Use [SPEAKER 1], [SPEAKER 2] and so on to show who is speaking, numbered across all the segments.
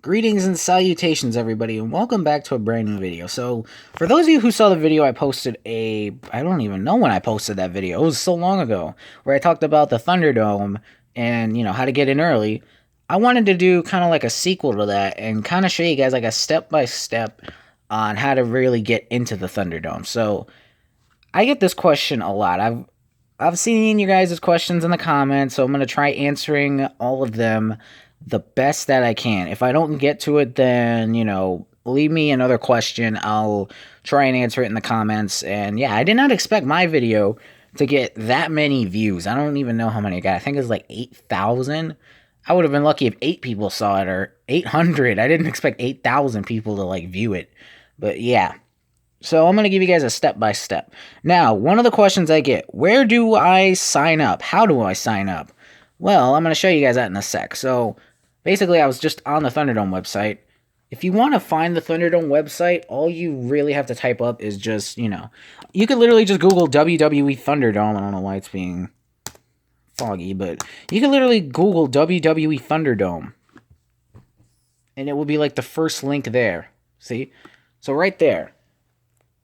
[SPEAKER 1] Greetings and salutations, everybody, and welcome back to a brand new video. So, for those of you who saw the video, I posted I don't even know when I posted that video. It was so long ago, where I talked about the Thunderdome and, how to get in early. I wanted to do kind of like a sequel to that and kind of show you guys like a step-by-step on how to really get into the Thunderdome. So, I get this question a lot. I've seen you guys' questions in the comments, so I'm going to try answering all of them the best that I can. If I don't get to it, then, leave me another question. I'll try and answer it in the comments. And yeah, I did not expect my video to get that many views. I don't even know how many I got. I think it's like 8,000. I would have been lucky if 8 people saw it, or 800. I didn't expect 8,000 people to like view it. But yeah. So I'm going to give you guys a step-by-step. Now, one of the questions I get, where do I sign up? How do I sign up? Well, I'm going to show you guys that in a sec. So, basically, I was just on the Thunderdome website. If you want to find the Thunderdome website, all you really have to type up is just, you could literally just Google WWE Thunderdome. I don't know why it's being foggy, but you can literally Google WWE Thunderdome. And it will be like the first link there. See? So, right there.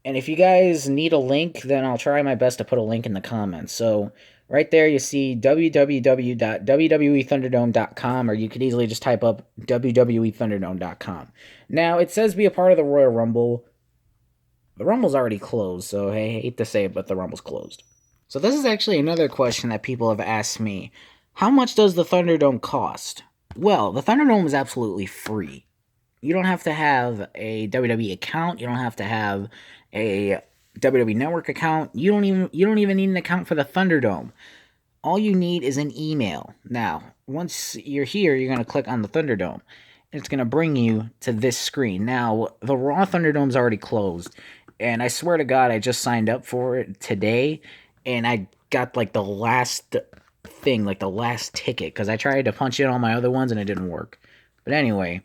[SPEAKER 1] And if you guys need a link, then I'll try my best to put a link in the comments. So, right there you see www.wwethunderdome.com, or you could easily just type up wwethunderdome.com. Now, it says be a part of the Royal Rumble. The Rumble's already closed, so I hate to say it, but the Rumble's closed. So this is actually another question that people have asked me. How much does the Thunderdome cost? Well, the Thunderdome is absolutely free. You don't have to have a WWE account. You don't have to have a WWE Network account. You don't even need an account for the Thunderdome. All you need is an email. Now, once you're here, you're going to click on the Thunderdome. It's going to bring you to this screen. Now, the Raw Thunderdome's already closed, and I swear to God, I just signed up for it today, and I got like the last thing, like the last ticket, because I tried to punch in all my other ones and it didn't work. But anyway,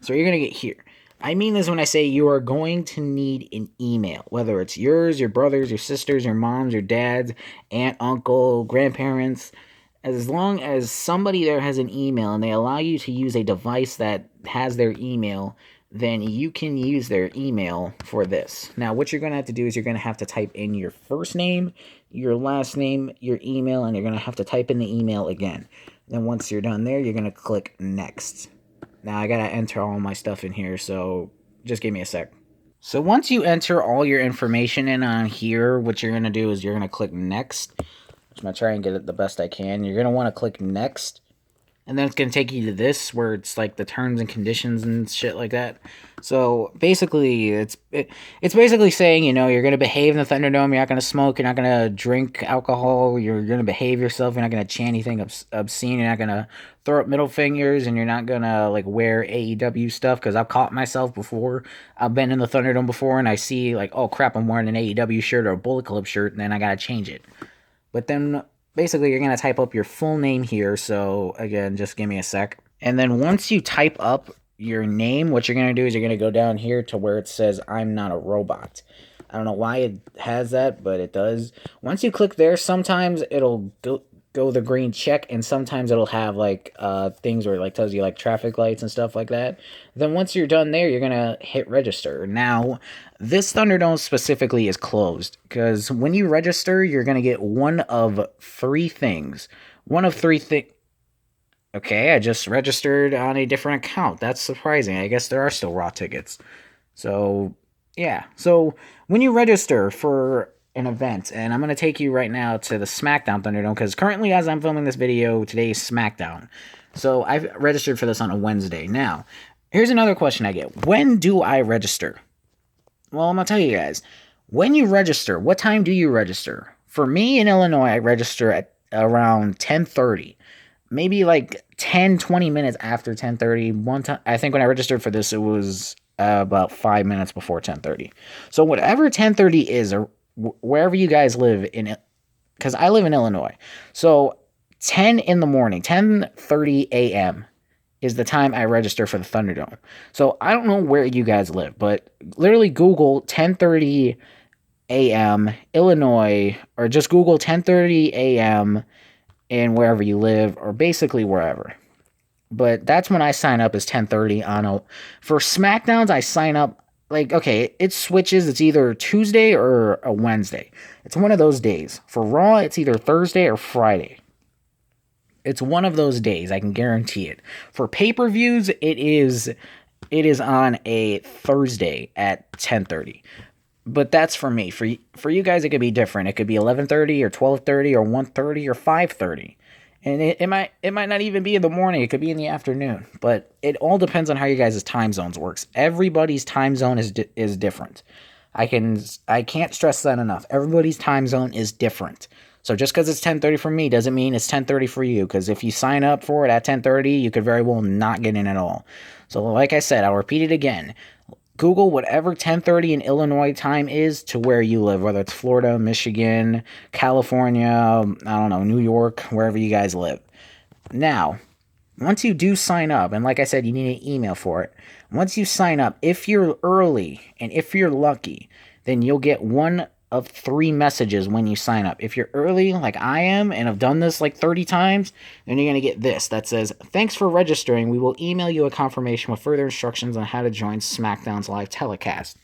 [SPEAKER 1] so you're going to get here. I mean this when I say you are going to need an email, whether it's yours, your brother's, your sister's, your mom's, your dad's, aunt, uncle, grandparents. As long as somebody there has an email and they allow you to use a device that has their email, then you can use their email for this. Now, what you're going to have to do is you're going to have to type in your first name, your last name, your email, and you're going to have to type in the email again. Then once you're done there, you're going to click Next. Now, I gotta enter all my stuff in here, so just give me a sec. So once you enter all your information in on here, what you're gonna do is you're gonna click Next. I'm gonna try and get it the best I can. You're gonna want to click Next, and then it's gonna take you to this, where it's like the terms and conditions and shit like that. So basically, it's basically saying, you're gonna behave in the Thunderdome. You're not gonna smoke. You're not gonna drink alcohol. You're gonna behave yourself. You're not gonna chant anything obscene. You're not gonna throw up middle fingers, and you're not gonna like wear AEW stuff. Because I've caught myself before. I've been in the Thunderdome before, and I see like, oh crap, I'm wearing an AEW shirt or a Bullet Club shirt, and then I gotta change it. But then basically, you're going to type up your full name here. So, again, just give me a sec. And then once you type up your name, what you're going to do is you're going to go down here to where it says, I'm not a robot. I don't know why it has that, but it does. Once you click there, sometimes it'll go the green check, and sometimes it'll have like things where it like tells you like traffic lights and stuff like that. Then once you're done there, you're gonna hit register. Now, this Thunderdome specifically is closed because when you register, you're gonna get one of 3 things. One of 3 things. Okay, I just registered on a different account. That's surprising. I guess there are still Raw tickets. So yeah. So when you register for an event, and I'm going to take you right now to the SmackDown Thunderdome, because currently as I'm filming this video, today is SmackDown. So I've registered for this on a Wednesday. Now, here's another question I get. When do I register? Well, I'm going to tell you guys. When you register, what time do you register? For me in Illinois, I register at around 10:30. Maybe like 10, 20 minutes after 10:30. One time, I think when I registered for this, it was about 5 minutes before 10:30. So whatever 10:30 is, or wherever you guys live in, because I live in Illinois. So 10 in the morning, 10:30 a.m. is the time I register for the Thunderdome. So I don't know where you guys live, but literally Google 10:30 a.m. Illinois, or just Google 10:30 a.m. in wherever you live, or basically wherever. But that's when I sign up is 10:30 on a for SmackDowns I sign up like okay, it switches. It's either Tuesday or a Wednesday. It's one of those days. For Raw, it's either Thursday or Friday. It's one of those days, I can guarantee it. For pay-per-views, it is on a Thursday at 10:30. But that's for me. For you guys, it could be different. It could be 11:30 or 12:30 or 1:30 or 5:30. And it might not even be in the morning. It could be in the afternoon. But it all depends on how you guys' time zones works. Everybody's time zone is different. I can't stress that enough. Everybody's time zone is different. So just because it's 10:30 for me doesn't mean it's 10:30 for you. Because if you sign up for it at 10:30, you could very well not get in at all. So like I said, I'll repeat it again. Google whatever 10:30 in Illinois time is to where you live, whether it's Florida, Michigan, California, I don't know, New York, wherever you guys live. Now, once you do sign up, and like I said, you need an email for it. Once you sign up, if you're early and if you're lucky, then you'll get one of 3 messages when you sign up. If you're early, like I am, and have done this like 30 times, then you're going to get this that says, "Thanks for registering. We will email you a confirmation with further instructions on how to join SmackDown's live telecast."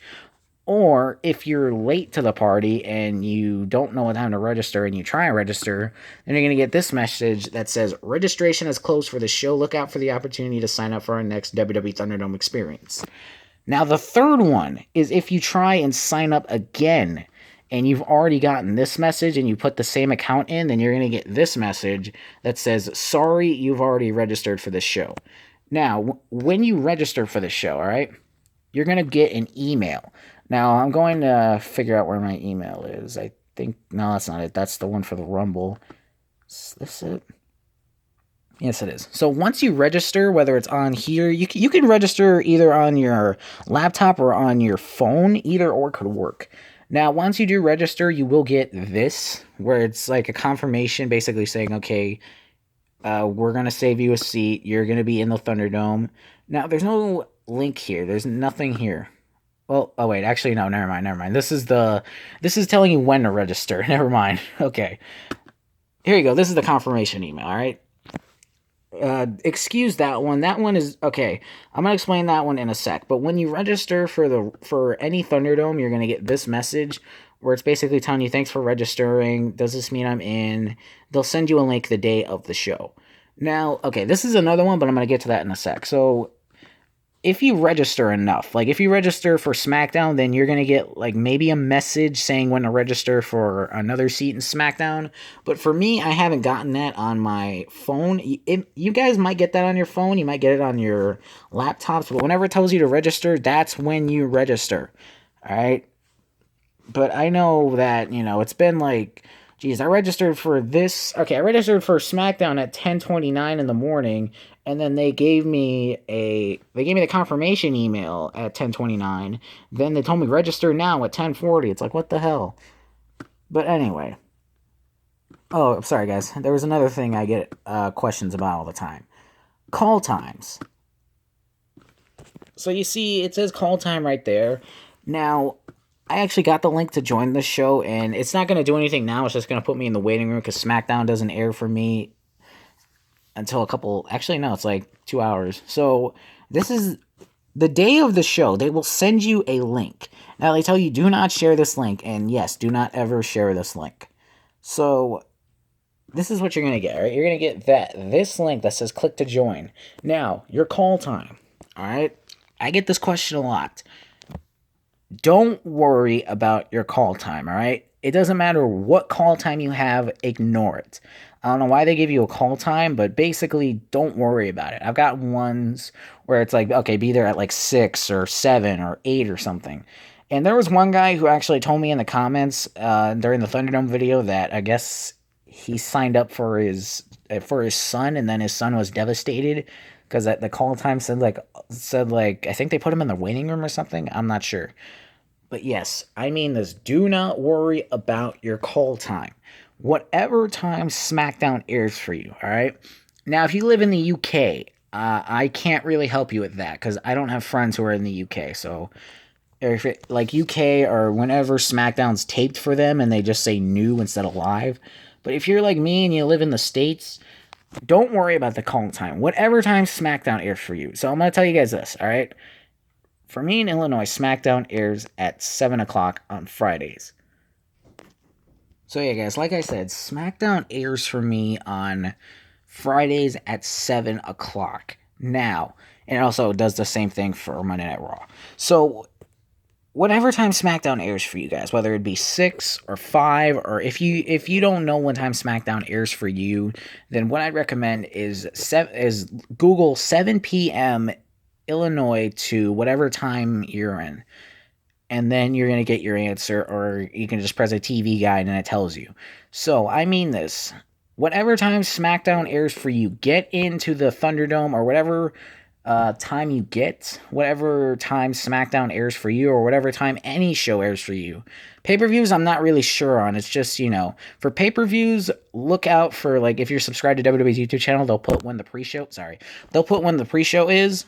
[SPEAKER 1] Or if you're late to the party and you don't know what time to register and you try and register, then you're going to get this message that says, "Registration is closed for the show. Look out for the opportunity to sign up for our next WWE Thunderdome experience." Now, the third one is if you try and sign up again and you've already gotten this message and you put the same account in, then you're going to get this message that says, "Sorry, you've already registered for this show." Now, when you register for this show, all right, you're going to get an email. Now, I'm going to figure out where my email is. I think, no, that's not it. That's the one for the Rumble. Is this it? Yes, it is. So once you register, whether it's on here, you can register either on your laptop or on your phone. Either or could work. Now, once you do register, you will get this, where it's like a confirmation basically saying, okay, we're going to save you a seat. You're going to be in the Thunderdome. Now, there's no link here. There's nothing here. Well, oh wait, actually no, never mind. This is telling you when to register. Never mind. Okay. Here you go. This is the confirmation email, all right? Excuse that one. That one is okay. I'm gonna explain that one in a sec. But when you register for any Thunderdome, you're gonna get this message where it's basically telling you, "Thanks for registering. Does this mean I'm in?" They'll send you a link the day of the show. Now, okay, this is another one, but I'm gonna get to that in a sec. So if you register enough, like if you register for SmackDown, then you're going to get like maybe a message saying when to register for another seat in SmackDown. But for me, I haven't gotten that on my phone. You guys might get that on your phone. You might get it on your laptops. But whenever it tells you to register, that's when you register. All right. But I know that, it's been like, geez, I registered for this. Okay, I registered for SmackDown at 10:29 in the morning, and then they gave me the confirmation email at 10:29. Then they told me register now at 10:40. It's like, what the hell? But anyway. Oh, sorry guys. There was another thing I get questions about all the time. Call times. So you see, it says call time right there. Now, I actually got the link to join the show, and it's not going to do anything now. It's just going to put me in the waiting room because SmackDown doesn't air for me until it's like 2 hours. So this is the day of the show. They will send you a link. Now, they tell you, do not share this link, and yes, do not ever share this link. So this is what you're going to get, right? You're going to get this link that says click to join. Now, your call time, all right? I get this question a lot. Don't worry about your call time, all right? It doesn't matter what call time you have, ignore it. I don't know why they give you a call time, but basically, don't worry about it. I've got ones where it's like, okay, be there at like 6 or 7 or 8 or something. And there was one guy who actually told me in the comments during the Thunderdome video that I guess he signed up for his son, and then his son was devastated because the call time said like I think they put him in the waiting room or something. I'm not sure. But yes, I mean this. Do not worry about your call time. Whatever time SmackDown airs for you, all right? Now, if you live in the UK, I can't really help you with that because I don't have friends who are in the UK. So, if it, like UK or whenever SmackDown's taped for them and they just say new instead of live. But if you're like me and you live in the States, Don't worry about the call time. Whatever time SmackDown airs for you. So I'm going to tell you guys this, all right? For me in Illinois, SmackDown airs at 7 o'clock on Fridays. So yeah, guys, like I said, SmackDown airs for me on Fridays at 7 o'clock. Now, and it also does the same thing for Monday Night Raw. So whatever time SmackDown airs for you guys, whether it be 6 or 5, or if you don't know what time SmackDown airs for you, then what I'd recommend is Google 7 p.m. Illinois to whatever time you're in. And then you're going to get your answer, or you can just press a TV guide and it tells you. So, I mean this. Whatever time SmackDown airs for you, get into the Thunderdome or whatever time you get, whatever time SmackDown airs for you, or whatever time any show airs for you. Pay-per-views, I'm not really sure on. It's just, for pay-per-views, look out for, like, if you're subscribed to WWE's YouTube channel, they'll put when the pre-show, they'll put when the pre-show is.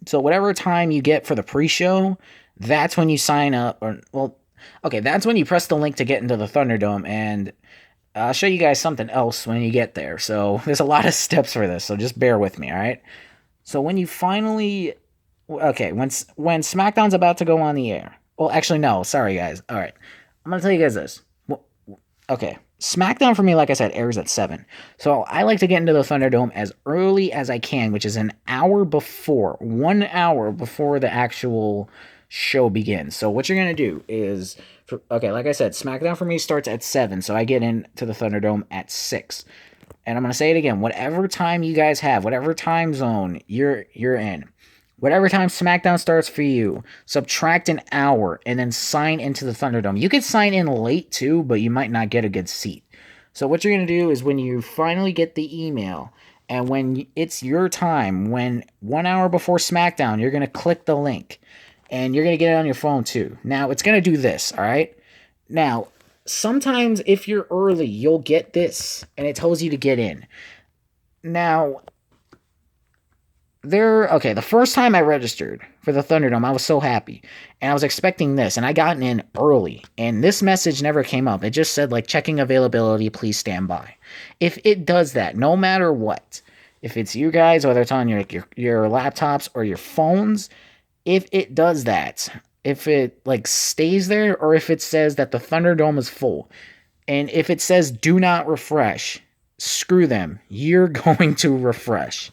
[SPEAKER 1] So whatever time you get for the pre-show, that's when you sign up, that's when you press the link to get into the Thunderdome, and I'll show you guys something else when you get there. So there's a lot of steps for this, so just bear with me, all right? So when you finally, when SmackDown's about to go on the air, well, actually, no, sorry, guys. All right, I'm going to tell you guys this. Okay, SmackDown for me, like I said, airs at 7. So I like to get into the Thunderdome as early as I can, which is 1 hour before the actual show begins. So what you're going to do is, like I said, SmackDown for me starts at 7, so I get into the Thunderdome at 6. And I'm going to say it again, whatever time you guys have, whatever time zone you're in, whatever time SmackDown starts for you, subtract 1 hour and then sign into the Thunderdome. You could sign in late too, but you might not get a good seat. So what you're going to do is when you finally get the email and when it's your time, when 1 hour before SmackDown, you're going to click the link and you're going to get it on your phone too. Now, it's going to do this, all right? Now, sometimes if you're early, you'll get this, and it tells you to get in. Now, the first time I registered for the Thunderdome, I was so happy, and I was expecting this, and I got in early, and this message never came up. It just said, like, checking availability, please stand by. If it does that, no matter what, if it's you guys, whether it's on your laptops or your phones, if it does that, if it stays there, or if it says that the Thunderdome is full, and if it says do not refresh, screw them. You're going to refresh.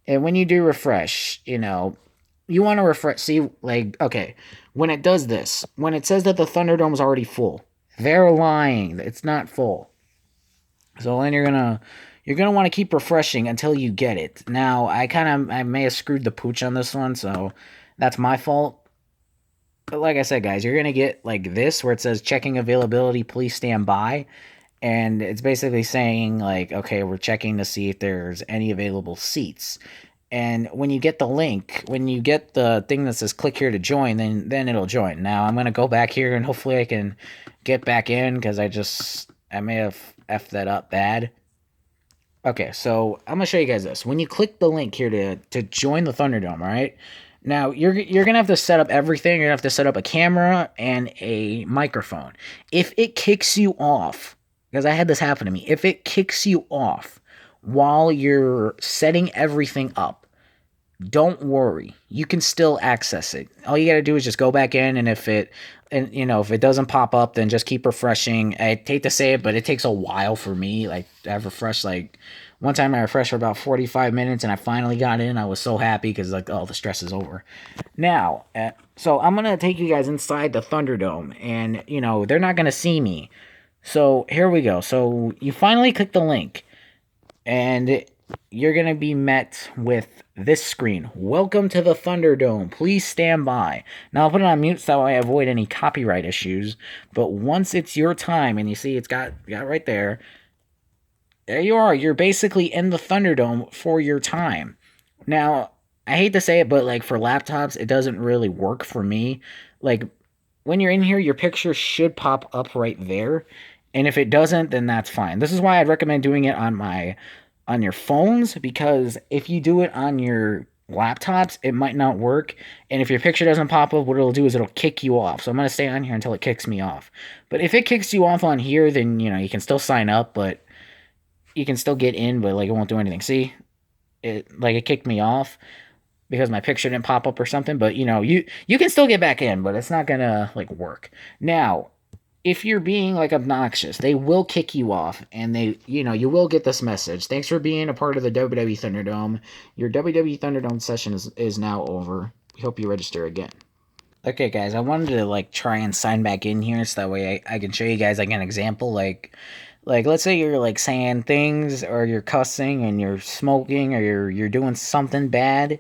[SPEAKER 1] And when you do refresh, you want to refresh. See, when it does this, when it says that the Thunderdome is already full, they're lying. It's not full. So then you're gonna want to keep refreshing until you get it. Now, I may have screwed the pooch on this one, so that's my fault. But like I said, guys, you're going to get this where it says checking availability, please stand by. And it's basically saying okay, we're checking to see if there's any available seats. And when you get the link, when you get the thing that says click here to join, then it'll join. Now I'm going to go back here and hopefully I can get back in because I may have effed that up bad. Okay, so I'm going to show you guys this. When you click the link here to join the Thunderdome, all right? Now, you're going to have to set up everything. You're going to have to set up a camera and a microphone. If it kicks you off, because I had this happen to me, if it kicks you off while you're setting everything up, don't worry. You can still access it. All you got to do is just go back in, and if it doesn't pop up, then just keep refreshing. I hate to say it, but it takes a while for me. I've refreshed one time I refreshed for about 45 minutes, and I finally got in. I was so happy because, the stress is over. Now, so I'm going to take you guys inside the Thunderdome, and, they're not going to see me. So, here we go. So, you finally click the link, and you're going to be met with this screen. Welcome to the Thunderdome. Please stand by. Now, I'll put it on mute so I avoid any copyright issues, but once it's your time, and you see it's got right there, there you are. You're basically in the Thunderdome for your time. Now, I hate to say it, but for laptops, it doesn't really work for me. When you're in here, your picture should pop up right there. And if it doesn't, then that's fine. This is why I'd recommend doing it on your phones, because if you do it on your laptops, it might not work. And if your picture doesn't pop up, what it'll do is it'll kick you off. So I'm going to stay on here until it kicks me off. But if it kicks you off on here, then, you can still sign up, but you can still get in, but like it won't do anything. See, it kicked me off because my picture didn't pop up or something. But you can still get back in, but it's not gonna like work. Now, if you're being like obnoxious, they will kick you off, and you will get this message. Thanks for being a part of the WWE Thunderdome. Your WWE Thunderdome session is now over. We hope you register again. Okay, guys, I wanted to like try and sign back in here so that way I can show you guys like an example. Like let's say you're like saying things or you're cussing and you're smoking or you're doing something bad.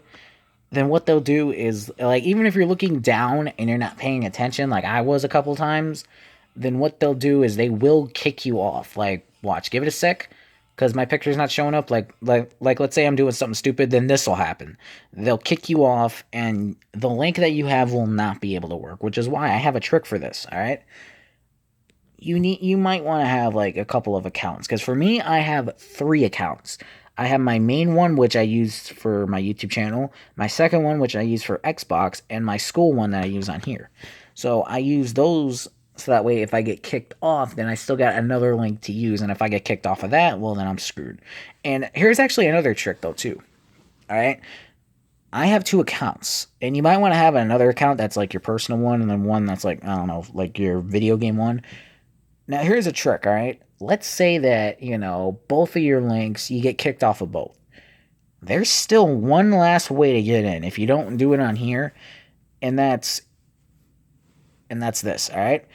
[SPEAKER 1] Then what they'll do is like even if you're looking down and you're not paying attention, like I was a couple times, then what they'll do is they will kick you off. Like watch, give it a sec. Because my picture's not showing up, like let's say I'm doing something stupid, then this will happen. They'll kick you off, and the link that you have will not be able to work, which is why I have a trick for this. All right, you might want to have like a couple of accounts, because for me, I have 3 accounts. I have my main one, which I use for my YouTube channel, my second one, which I use for Xbox, and my school one that I use on here. So I use those so that way if I get kicked off, then I still got another link to use. And if I get kicked off of that, well, then I'm screwed. And here's actually another trick, though, too. All right? I have 2 accounts. And you might want to have another account that's like your personal one, and then one that's like, I don't know, like your video game one. Now, here's a trick, all right? Let's say that, both of your links, you get kicked off of both. There's still one last way to get in if you don't do it on here, and that's this, all right?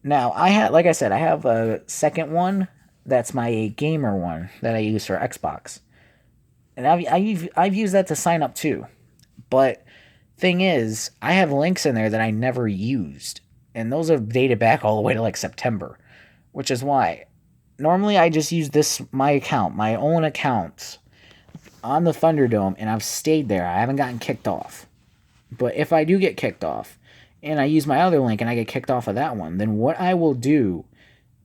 [SPEAKER 1] Now, like I said, I have a second one that's my gamer one that I use for Xbox. And I've used that to sign up too. But thing is, I have links in there that I never used. And those are dated back all the way to like September. Which is why normally I just use my account, my own account on the Thunderdome, and I've stayed there. I haven't gotten kicked off. But if I do get kicked off, and I use my other link and I get kicked off of that one, then what I will do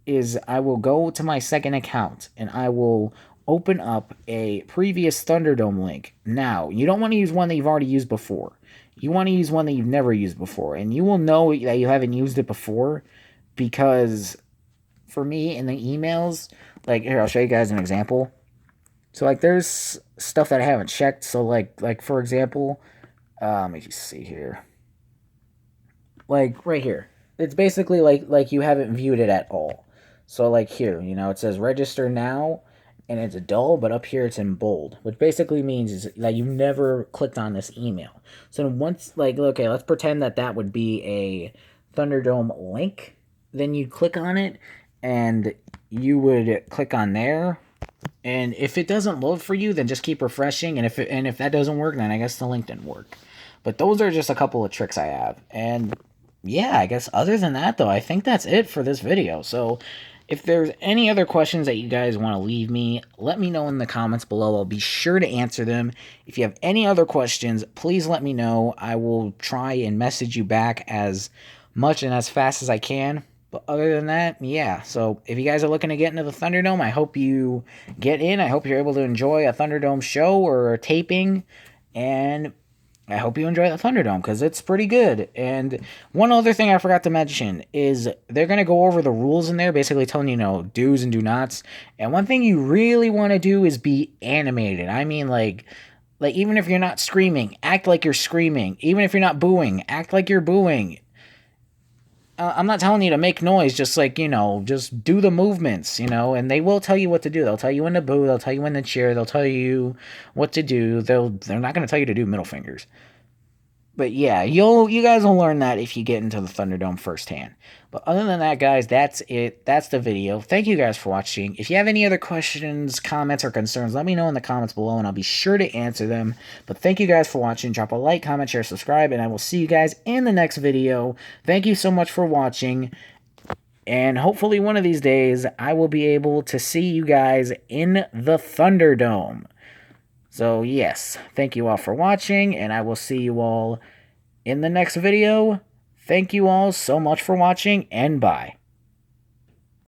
[SPEAKER 1] is I will go to my second account and I will open up a previous Thunderdome link. Now, you don't want to use one that you've already used before. You want to use one that you've never used before, and you will know that you haven't used it before because for me in the emails, like here, I'll show you guys an example. So like there's stuff that I haven't checked. So like for example, let me just see here. Like right here, it's basically like you haven't viewed it at all. So like here, it says register now, and it's dull, but up here it's in bold, which basically means is that you never clicked on this email. So once okay, let's pretend that would be a Thunderdome link. Then you'd click on it, and you would click on there. And if it doesn't load for you, then just keep refreshing. And if that doesn't work, then I guess the link didn't work. But those are just a couple of tricks I have. And yeah, I guess other than that, though, I think that's it for this video. So if there's any other questions that you guys want to leave me, let me know in the comments below. I'll be sure to answer them. If you have any other questions, please let me know. I will try and message you back as much and as fast as I can. But other than that, yeah. So if you guys are looking to get into the Thunderdome, I hope you get in. I hope you're able to enjoy a Thunderdome show or a taping. And I hope you enjoy the Thunderdome because it's pretty good. And one other thing I forgot to mention is they're going to go over the rules in there, basically telling you, do's and do nots. And one thing you really want to do is be animated. I mean, like even if you're not screaming, act like you're screaming. Even if you're not booing, act like you're booing. I'm not telling you to make noise, just just do the movements, and they will tell you what to do. They'll tell you when to boo, they'll tell you when to cheer, they'll tell you what to do. They're not going to tell you to do middle fingers. But yeah, you guys will learn that if you get into the Thunderdome firsthand. But other than that, guys, that's it. That's the video. Thank you guys for watching. If you have any other questions, comments, or concerns, let me know in the comments below, and I'll be sure to answer them. But thank you guys for watching. Drop a like, comment, share, subscribe, and I will see you guys in the next video. Thank you so much for watching. And hopefully one of these days, I will be able to see you guys in the Thunderdome. So, yes, thank you all for watching, and I will see you all in the next video. Thank you all so much for watching, and bye.